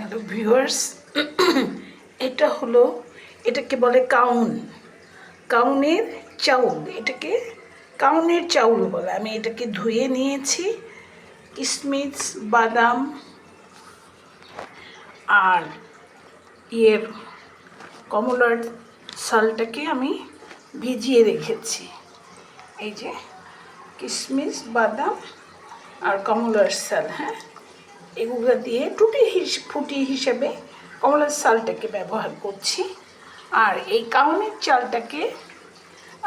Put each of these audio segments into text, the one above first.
Hello viewers, এটা হলো, এটাকে বলে কাউন, কাউনের চাউল। এটাকে কাউনের চাউল বলে। আমি এটাকে ধুয়ে নিয়েছি। কিশমিশ, বাদাম আর কমলার চালটাকে আমি ভিজিয়ে রেখেছি। এই যে কিশমিশ, বাদাম আর কমলার চাল, হ্যাঁ, এগুলো দিয়ে ফুটি হিসেবে কমলার চালটাকে ব্যবহার করছি। আর এই কাউনের চালটাকে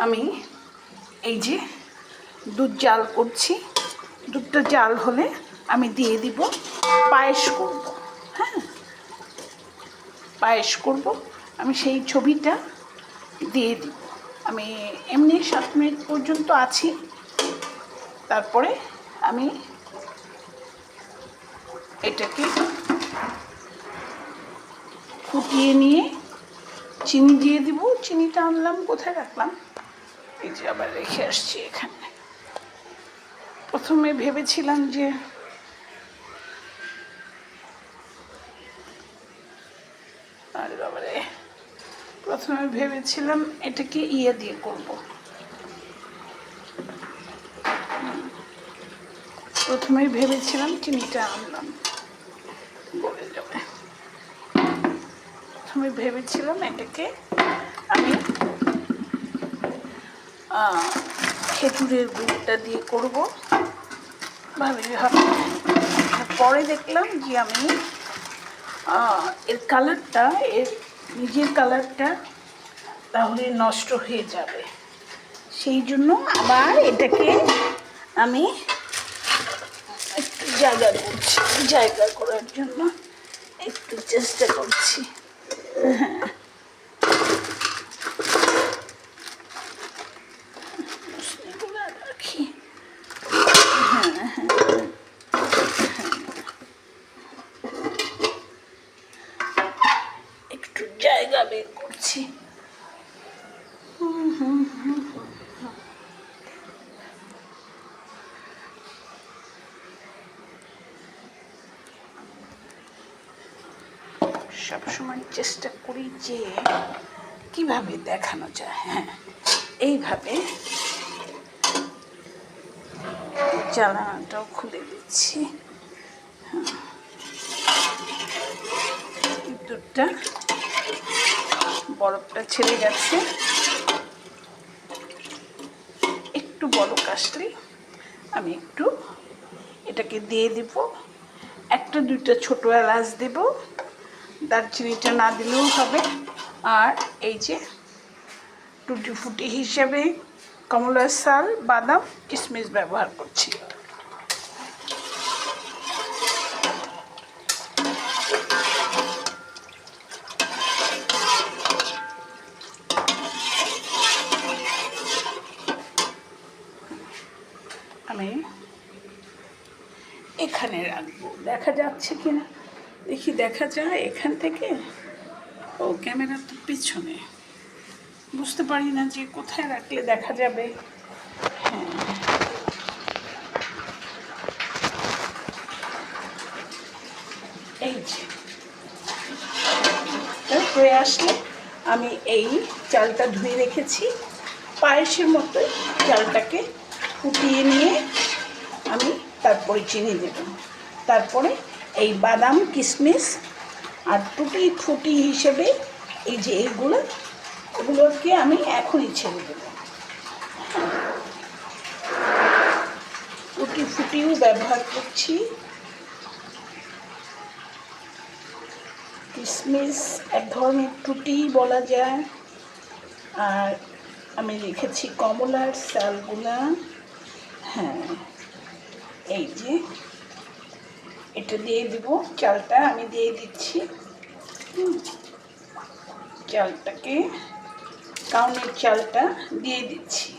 আমি এই যে দুধ জাল করছি। দুধটা জাল হলে আমি দিয়ে দিব পায়েস করব, হ্যাঁ, পায়েস করব। আমি সেই ছবিটা দিয়ে দিব। আমি এমনি 7 মিনিট পর্যন্ত আছি, তারপরে আমি এটাকে ফুটিয়ে নিয়ে চিনি দিয়ে দিব। চিনিটা আনলাম, কোথায় রাখলাম, এই যে আবার রেখে আসছি এখানে। প্রথমে ভেবেছিলাম যে এটাকে দিয়ে করব। প্রথমেই ভেবেছিলাম চিনিটা আনলাম, বলে যাবে। প্রথমে ভেবেছিলাম এটাকে আমি খেজুরের গুড়টা দিয়ে করব, পরে দেখলাম যে আমি এর কালারটা, এর নিজের কালারটা তাহলে নষ্ট হয়ে যাবে। সেই জন্য আবার এটাকে আমি একটু জায়গা করার জন্য একটু চেষ্টা করছি। রাখি, একটু জায়গা বের করছি। সবসময় চেষ্টা করি যে কিভাবে দেখানো যায়। হ্যাঁ, এইভাবে জ্বালানাটাও খুলে দিচ্ছি। দুধটা, বরফটা ছেড়ে গেছে। একটু বরফ আসলে আমি একটু এটাকে দিয়ে দিব। 1-2টা ছোটো এলাচ দেব, দারচিনিটা না দিলেও হবে। আর এই যে টুটি ফুটি হিসেবে কমলার চাল, বাদাম, কিশমিশ ব্যবহার করছি। আমি এখানে রাখবো, দেখা যাচ্ছে কিনা দেখি, দেখা যায় এখান থেকে। ও, ক্যামেরা তো পিছনে, বুঝতে পারি না যে কোথায় রাখলে দেখা যাবে। হ্যাঁ, এই যে হয়ে আসলে আমি এই চালটা ধুয়ে রেখেছি, পায়েসের মতো চালটাকে ফুটিয়ে নিয়ে আমি তারপরে চিনি দেব। তারপরে এই বাদাম, কিশমিশ আর টুটি ফুটি হিসেবে এই যে এগুলোকে আমি এখনই ছেড়ে দেব। টুটি ফুটিও ব্যবহার করছি। কিশমিশ এক ধরনের টুটি বলা যায়। আর আমি রেখেছি কমলার চালগুলা। হ্যাঁ, এই যে এটা দিয়ে দিব, চালটা আমি দিয়ে দিচ্ছি। চালটাকে, কাউনের চালটা দিয়ে দিচ্ছি।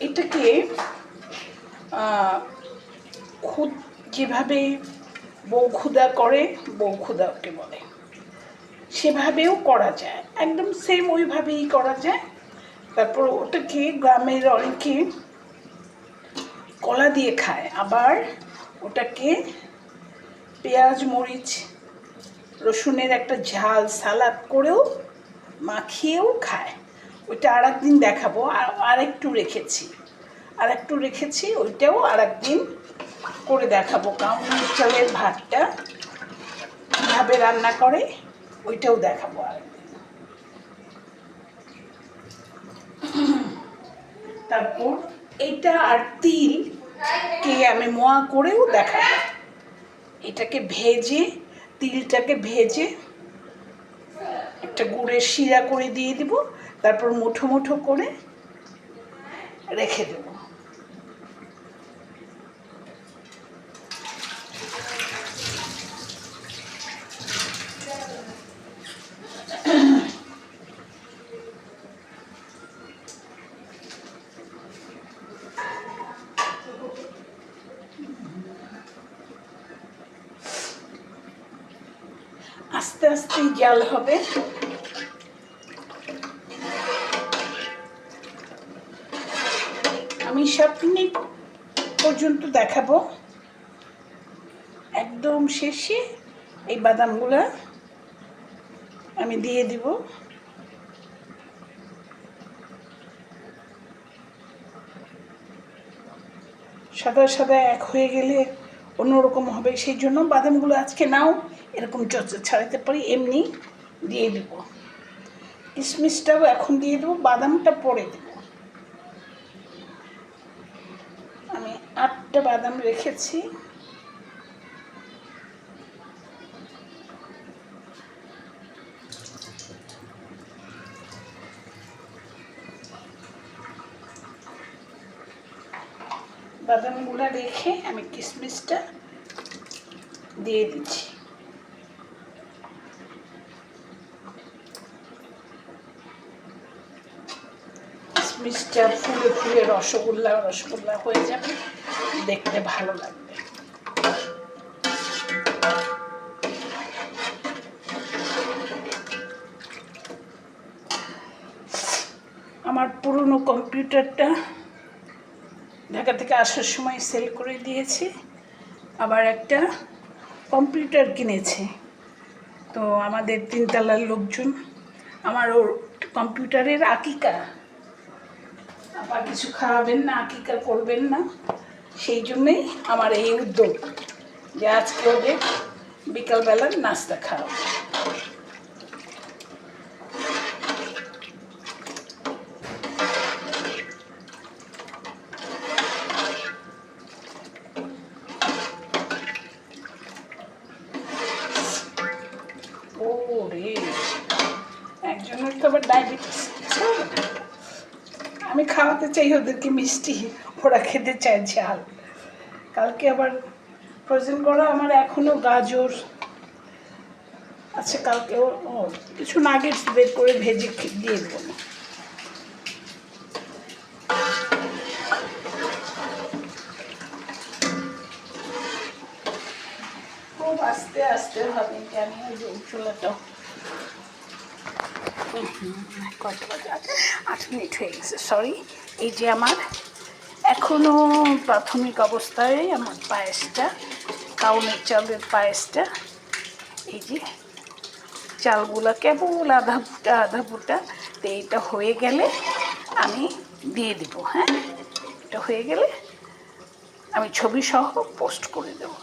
এটাকে যেভাবে বউখুদা করে, বউখুদাকে বলে, সেভাবেও করা যায়, একদম সেম ওইভাবেই করা যায়। তারপর ওটাকে গ্রামের অনেকে কলা দিয়ে খায়, আবার ওটাকে পেঁয়াজ মরিচ রসুনের একটা ঝাল সালাদ করেও মাখিয়েও খায়। ওইটা আর একদিন দেখাবো। আরেকটু রেখেছি ওইটাও আর একদিন করে দেখাবো। কাউনের চালের ভাতটা কীভাবে রান্না করে ওইটাও দেখাবো আরেকদিন। তারপর এইটা আর তিলকে আমি মোয়া করেও দেখাবো। এটাকে ভেজে, তিলটাকে ভেজে একটা গুড়ের শিরা করে দিয়ে দিব, তারপর মুঠো মুঠো করে রেখে দেব। আস্তে আস্তে জাল হবে। আমি 7 মিনিট পর্যন্ত দেখাবো। একদম শেষে এই বাদামগুলা আমি দিয়ে দিব। সাদা সাদা এক হয়ে গেলে অন্যরকম হবে, সেই জন্য বাদামগুলো আজকে নাও এরকম চচা ছাড়াতে পারি, এমনি দিয়ে দিব। কিশমিশটাও এখন দিয়ে দেবো, বাদামটা পরে দেব। আমি 8টা বাদাম রেখেছি। বাদামগুলো রেখে আমি কিশমিশটা দিয়ে দিচ্ছি। কিশমিশটা ফুলে ফুলে রসগোল্লা হয়ে যাবে, দেখতে ভালো লাগবে। আমার পুরনো কম্পিউটারটা ঢাকা থেকে আসার সময় সেল করে দিয়েছি, আবার একটা কম্পিউটার কিনেছে। তো আমাদের 3 তলার লোকজন আমার ওর কম্পিউটারের আকিকা, আবার কিছু খাওয়াবেন না, আকিকা করবেন না, সেই জন্যেই আমার এই উদ্যোগ যে আজকে ওদের বিকালবেলার নাস্তা খাওয়াবো। ওরে, একজনের তো আবার ডায়াবেটিস। আমি খাওয়াতে চাই ওদেরকে মিষ্টি, ওরা খেতে চায় ঝাল। কালকে আবার ফ্রোজেন করা আমার এখনও গাজর আচ্ছা, কালকে ও কিছু নাগেটস বের করে ভেজে দিয়ে দেবো। খুব আস্তে আস্তে হবে, জানি ওই যে চুলাটাও কত বাজে, 8 মিনিট হয়ে গেছে, সরি। এই যে আমার এখনও প্রাথমিক অবস্থায় আমার পায়েসটা, কাউনের চালের পায়েসটা, এই যে চালগুলো কেবল আধা ফুটা, তো এইটা হয়ে গেলে আমি দিয়ে দেবো। হ্যাঁ, এটা হয়ে গেলে আমি ছবি সহ পোস্ট করে দেবো।